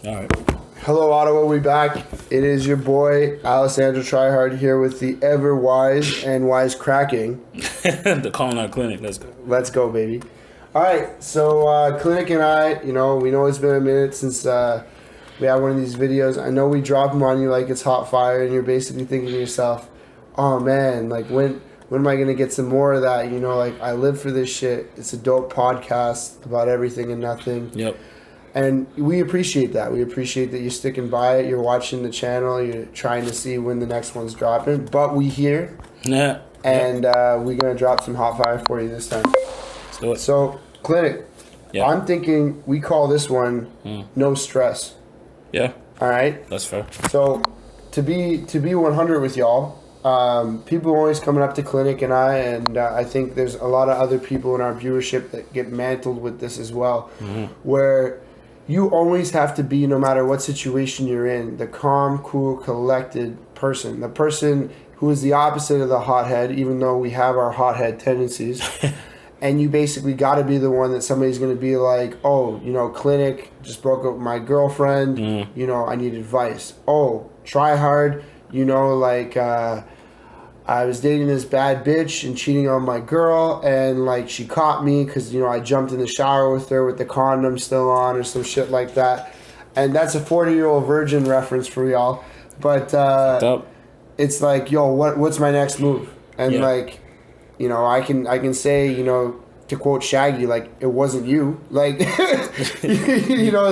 All right. Hello, Ottawa. We back. It is your boy Alessandro Tryhard here with the ever wise and wise cracking. The Culinary Clinic. Let's go. Let's go, baby. All right. So, Clinic and I, we know it's been a minute since we had one of these videos. I know we drop them on you like it's hot fire, and you're basically thinking to yourself, "Oh man, like when am I gonna get some more of that?" I live for this shit. It's a dope podcast about everything and nothing. Yep. And we appreciate that. We appreciate that you're sticking by it. You're watching the channel. You're trying to see when the next one's dropping. But we here. Yeah. And we're going to drop some hot fire for you this time. Let's do it. So, Clinic. Yeah. I'm thinking we call this one No Stress. Yeah. All right? That's fair. So, to be 100 with y'all, people are always coming up to Clinic and I think there's a lot of other people in our viewership that get mantled with this as well, where you always have to be, no matter what situation you're in, the calm, cool, collected person. The person who is the opposite of the hothead, even though we have our hothead tendencies. And you basically got to be the one that somebody's going to be like, oh, Clinic, just broke up with my girlfriend. I need advice. Oh, try hard. I was dating this bad bitch and cheating on my girl, and she caught me because I jumped in the shower with her with the condom still on or some shit like that. And that's a 40-year-old virgin reference for y'all. But it's like, yo, what's my next move? And I can say, to quote Shaggy, it wasn't you. As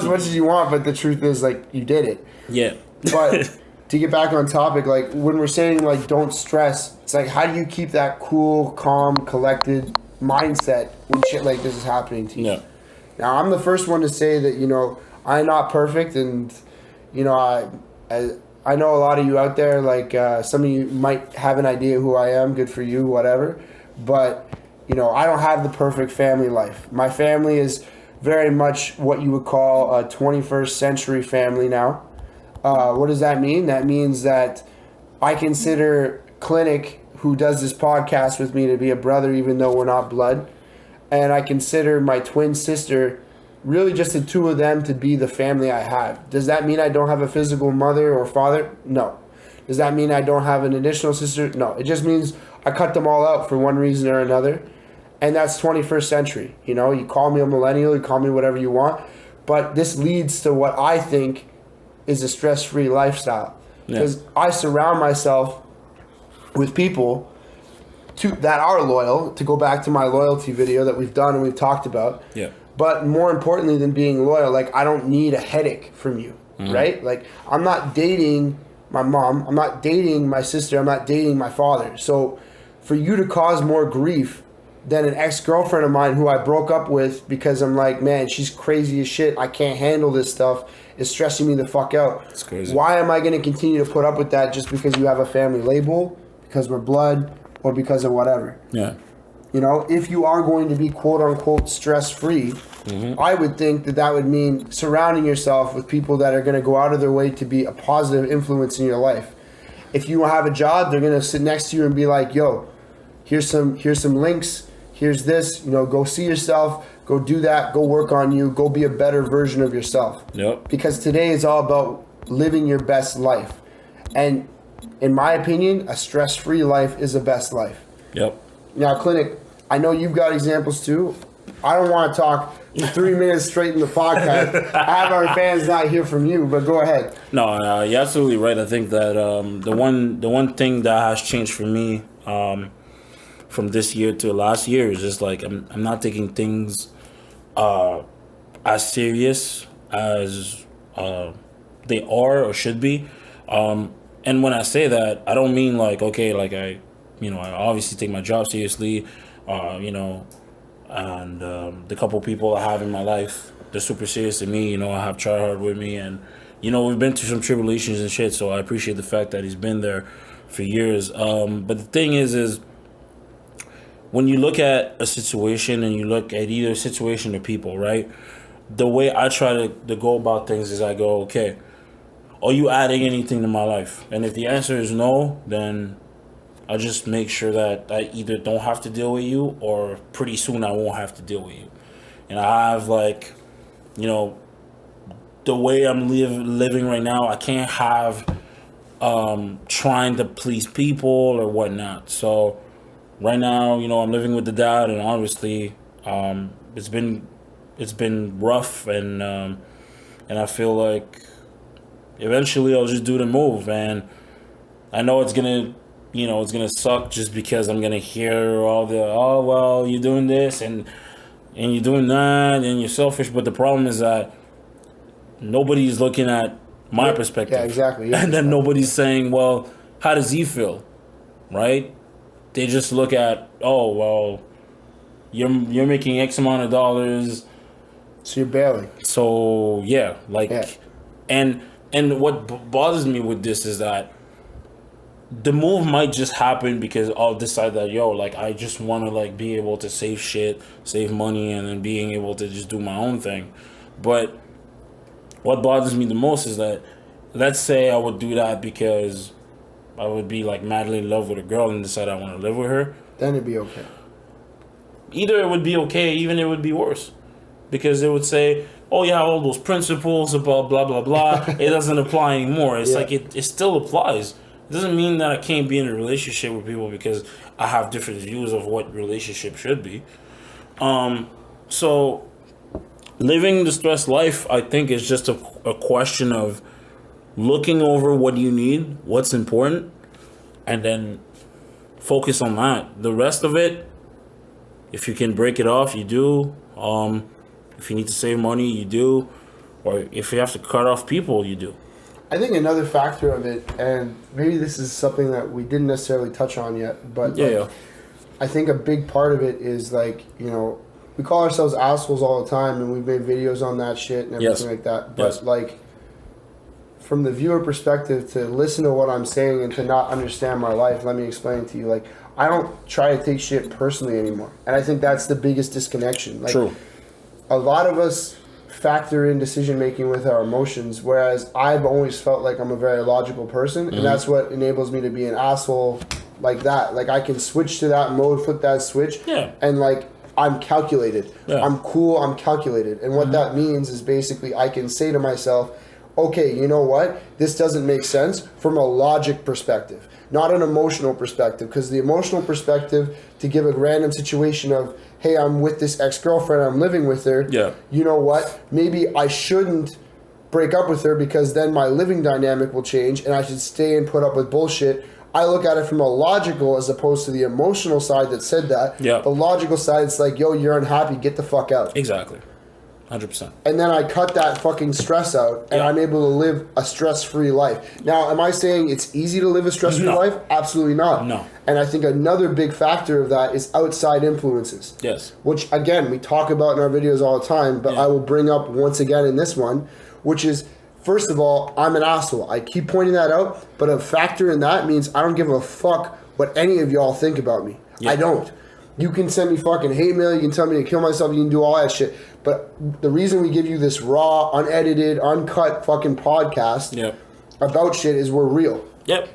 much as you want, but the truth is, you did it. Yeah. But to get back on topic, when we're saying don't stress, it's how do you keep that cool, calm, collected mindset when shit like this is happening to you? Yeah. Now, I'm the first one to say that I'm not perfect, and I know a lot of you out there, some of you might have an idea who I am. Good for you, whatever. But I don't have the perfect family life. My family is very much what you would call a 21st century family now. What does that mean? That means that I consider Clinic, who does this podcast with me, to be a brother, even though we're not blood. And I consider my twin sister, really just the two of them, to be the family I have. Does that mean I don't have a physical mother or father? No. Does that mean I don't have an additional sister? No. It just means I cut them all out for one reason or another. And that's 21st century. You call me a millennial, you call me whatever you want. But this leads to what I think is a stress-free lifestyle. Because I surround myself with people that are loyal, to go back to my loyalty video that we've done and we've talked about. Yeah. But more importantly than being loyal, I don't need a headache from you, right? I'm not dating my mom. I'm not dating my sister. I'm not dating my father. So for you to cause more grief than an ex-girlfriend of mine who I broke up with because I'm like, man, she's crazy as shit, I can't handle this stuff, is stressing me the fuck out. That's crazy. Why am I going to continue to put up with that just because you have a family label, because we're blood, or because of whatever? Yeah. If you are going to be quote-unquote stress-free, I would think that would mean surrounding yourself with people that are going to go out of their way to be a positive influence in your life. If you have a job, they're going to sit next to you and be like, yo, here's some links, here's this, go see yourself, go do that, go work on you, go be a better version of yourself. Yep. Because today is all about living your best life. And in my opinion, a stress-free life is the best life. Yep. Now, Clinic, I know you've got examples too. I don't want to talk 3 minutes straight in the podcast. I have our fans not hear from you, but go ahead. No, you're absolutely right. I think that the one thing that has changed for me from this year to last year is just I'm not taking things as serious as they are or should be. And when I say that, I don't mean I obviously take my job seriously, and the couple people I have in my life, they're super serious to me. I have Tryhard with me, and we've been through some tribulations and shit. So I appreciate the fact that he's been there for years. But the thing is when you look at a situation and you look at either situation or people, right? The way I try to go about things is I go, okay, are you adding anything to my life? And if the answer is no, then I just make sure that I either don't have to deal with you or pretty soon I won't have to deal with you. And I have the way I'm living right now, I can't have trying to please people or whatnot. So right now, I'm living with the dad, and obviously, it's been rough, and I feel like eventually I'll just do the move, and I know it's gonna suck just because I'm gonna hear all the, oh well, you're doing this and you're doing that and you're selfish, but the problem is that nobody's looking at my perspective. Yeah, exactly. Yeah. And then nobody's saying, well, how does he feel? Right? They just look at, oh well, you're making X amount of dollars, so you're bailing. So yeah, Yeah. and what bothers me with this is that the move might just happen because I'll decide that, I just want to be able to save money, and then being able to just do my own thing. But what bothers me the most is that, let's say I would do that because I would be madly in love with a girl and decide I want to live with her. Then it'd be okay. Either it would be okay, even it would be worse, because it would say, oh yeah, all those principles about blah blah blah, it doesn't apply anymore. It's it still applies. It doesn't mean that I can't be in a relationship with people because I have different views of what relationship should be. So living the stressed life, I think, is just a question of looking over what you need, what's important, and then focus on that. The rest of it, if you can break it off, you do. If you need to save money, you do. Or if you have to cut off people, you do. I think another factor of it, and maybe this is something that we didn't necessarily touch on yet, but I think a big part of it is we call ourselves assholes all the time, and we've made videos on that shit and everything like that. But from the viewer perspective, to listen to what I'm saying and to not understand my life, let me explain to you. I don't try to take shit personally anymore, and I think that's the biggest disconnection. True. A lot of us factor in decision making with our emotions, whereas I've always felt like I'm a very logical person, and that's what enables me to be an asshole like that. I can switch to that mode, flip that switch, and I'm calculated. Yeah. I'm cool, I'm calculated. And what that means is basically I can say to myself, okay, you know what? This doesn't make sense from a logic perspective, not an emotional perspective, because the emotional perspective, to give a random situation of, hey, I'm with this ex-girlfriend, I'm living with her. Yeah. You know what? Maybe I shouldn't break up with her because then my living dynamic will change and I should stay and put up with bullshit. I look at it from a logical as opposed to the emotional side that said that. Yeah. The logical side, it's yo, you're unhappy, get the fuck out. Exactly. 100%. And then I cut that fucking stress out, and I'm able to live a stress-free life. Now, am I saying it's easy to live a stress-free life? Absolutely not. No. And I think another big factor of that is outside influences. Yes. Which, again, we talk about in our videos all the time, but I will bring up once again in this one, which is, first of all, I'm an asshole. I keep pointing that out, but a factor in that means I don't give a fuck what any of y'all think about me. Yeah. I don't. You can send me fucking hate mail, you can tell me to kill myself, you can do all that shit. But the reason we give you this raw, unedited, uncut fucking podcast about shit is we're real. Yep.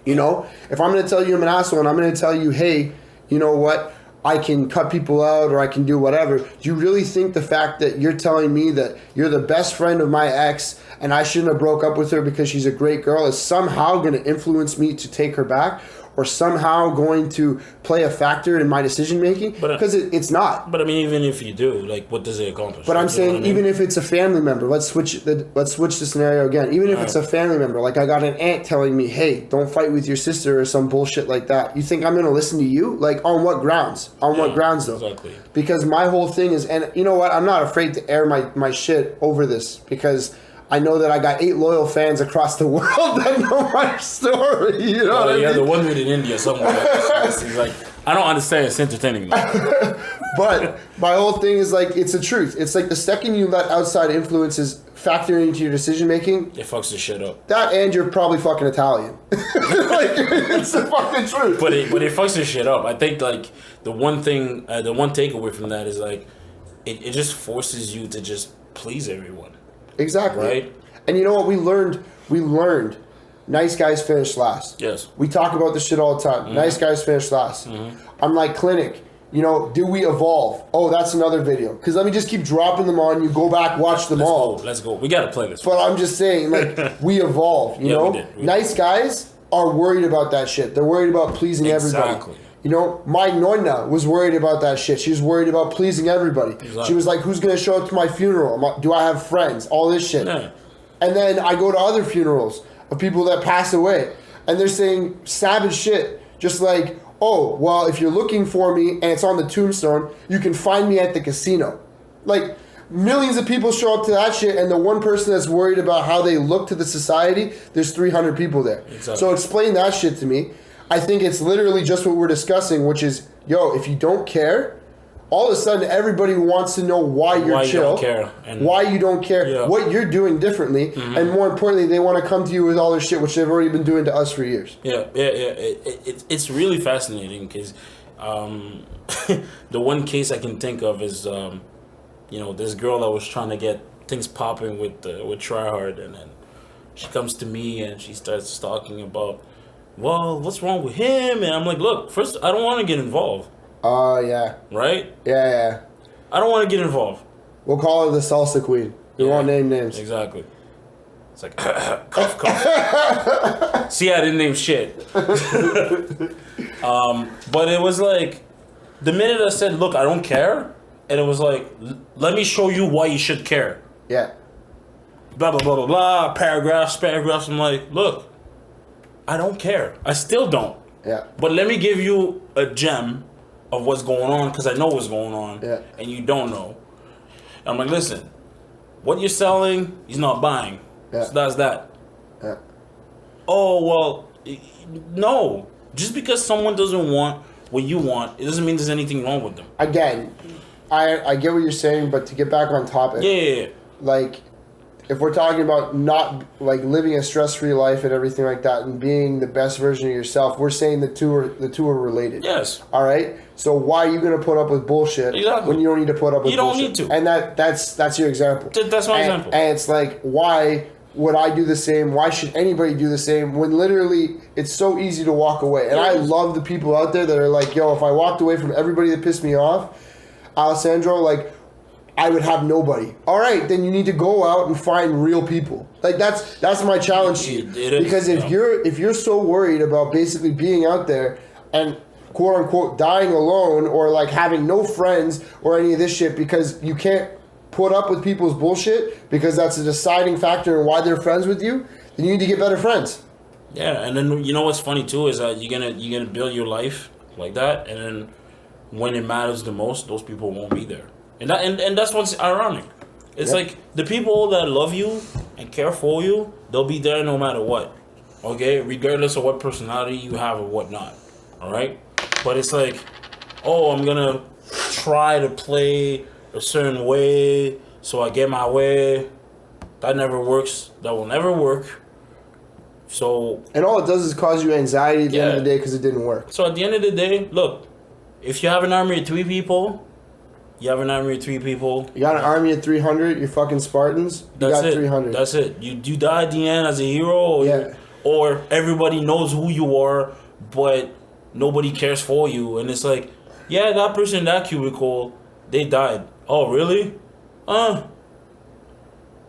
If I'm going to tell you I'm an asshole and I'm going to tell you, hey, you know what, I can cut people out or I can do whatever, do you really think the fact that you're telling me that you're the best friend of my ex and I shouldn't have broke up with her because she's a great girl is somehow going to influence me to take her back? Or somehow going to play a factor in my decision making? Because it's not. But I mean, even if you do, what does it accomplish? But I'm saying, even if it's a family member, let's switch the scenario again. Even if it's a family member, I got an aunt telling me, "Hey, don't fight with your sister" or some bullshit like that. You think I'm gonna listen to you? On what grounds? On what grounds though? Exactly. Because my whole thing is, and you know what? I'm not afraid to air my shit over this because I know that I got 8 loyal fans across the world that know my story. You know what I mean? The one dude in India somewhere. He's I don't understand. It's entertaining me. But my whole thing is it's the truth. It's the second you let outside influences factor into your decision making, it fucks the shit up. That and you're probably fucking Italian. It's the fucking truth. But it fucks the shit up. I think the one thing, the one takeaway from that is it just forces you to just please everyone. Exactly. Right? And you know what we learned? We learned nice guys finish last. Yes. We talk about this shit all the time. Nice guys finish last. I'm like Clinic. You know, did we evolve? Oh, that's another video. Because let me just keep dropping them on you. Go back, watch them all. Let's go. We gotta play this. But I'm just saying, like, we evolved. You Yeah, know, we did. nice guys are worried about that shit. They're worried about pleasing everybody. Exactly. You know, my nonna was worried about that shit. She was worried about pleasing everybody. Exactly. She was like, who's going to show up to my funeral? Do I have friends? All this shit. Yeah. And then I go to other funerals of people that pass away. And they're saying savage shit. Just like, oh, well, if you're looking for me and it's on the tombstone, you can find me at the casino. Like, millions of people show up to that shit, and the one person that's worried about how they look to the society, there's 300 people there. Exactly. So explain that shit to me. I think it's literally just what we're discussing, which is, yo, if you don't care, all of a sudden everybody wants to know why you're Why chill, you don't care. And why you don't care, Yeah. what you're doing differently, and more importantly, they want to come to you with all this shit, which they've already been doing to us for years. Yeah. It's really fascinating because the one case I can think of is, this girl that was trying to get things popping with Tryhard, and then she comes to me and she starts talking about, well, what's wrong with him? And I'm like, look, first, I don't want to get involved, Oh, yeah. right? Yeah. I don't want to get involved. We'll call her the salsa queen. We Yeah. won't name names. Exactly. It's like, cough, cough. See, I didn't name shit. But it was like, the minute I said, look, I don't care, and it was like, let me show you why you should care. Yeah. Blah, blah, blah, blah, blah, paragraphs. I'm like, look, I don't care. I still don't. Yeah. But let me give you a gem of what's going on, because I know what's going on, Yeah. and you don't know. I'm like, listen, what you're selling, he's not buying. Yeah. So that's that. Yeah. Oh, well, no. Just because someone doesn't want what you want, it doesn't mean there's anything wrong with them. Again, I get what you're saying, but to get back on topic, Yeah. like, if we're talking about not, like, living a stress-free life and everything like that and being the best version of yourself, we're saying the two are related. Yes. All right? So why are you going to put up with bullshit Exactly. when you don't need to put up with You don't bullshit? need to. And that's your example. That's my And- example. And it's like, why would I do the same? Why should anybody do the same? When literally it's so easy to walk away. And I love the people out there that are like, yo, if I walked away from everybody that pissed me off, Alessandro, like, I would have nobody. All right, then you need to go out and find real people. Like, that's my challenge to you. It is, Because if you're so worried about basically being out there and quote unquote dying alone, or like having no friends or any of this shit because you can't put up with people's bullshit because that's a deciding factor in why they're friends with you, then you need to get better friends. Yeah, and then you know what's funny too is that you're gonna build your life like that, and then when it matters the most, those people won't be there. And that's what's ironic. It's like the people that love you and care for you, they'll be there no matter what. Okay? Regardless of what personality you have or whatnot. Alright? But it's like, oh, I'm gonna try to play a certain way so I get my way. That never works. That will never work. So And all it does is cause you anxiety at the end of Yeah. the day because it didn't work. So at the end of the day, look, if you have an army of 3 people, you have an army of 3 people. You got an army of 300, you're fucking Spartans, you That's got it. 300. That's it. You die at the end as a hero, or, Yeah. or everybody knows who you are, but nobody cares for you. And it's like, yeah, that person in that cubicle, they died. Oh, really?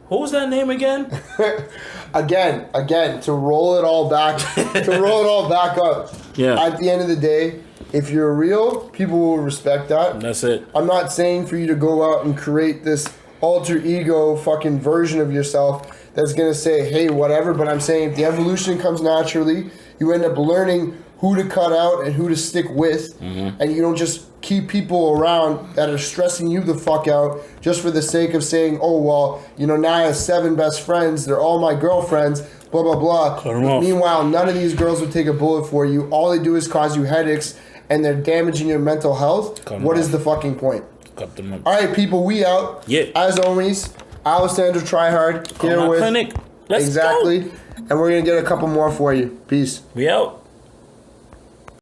What was that name again? Again, to roll it all back, up. Yeah. At the end of the day, if you're real, people will respect that. That's it. I'm not saying for you to go out and create this alter ego fucking version of yourself that's gonna say, hey, whatever, but I'm saying if the evolution comes naturally, you end up learning who to cut out and who to stick with, and you don't just keep people around that are stressing you the fuck out just for the sake of saying, oh, well, now I have 7 best friends, they're all my girlfriends, blah, blah, blah. Cut 'em off. Meanwhile, none of these girls would take a bullet for you. All they do is cause you headaches, and they're damaging your mental health. Cut 'em What off. is the fucking point? Cut them up. All right, people, we out. Yeah. As always, Alessandro Tryhard here my with clinic. Let's exactly, go. and we're gonna get a couple more for you. Peace. We out.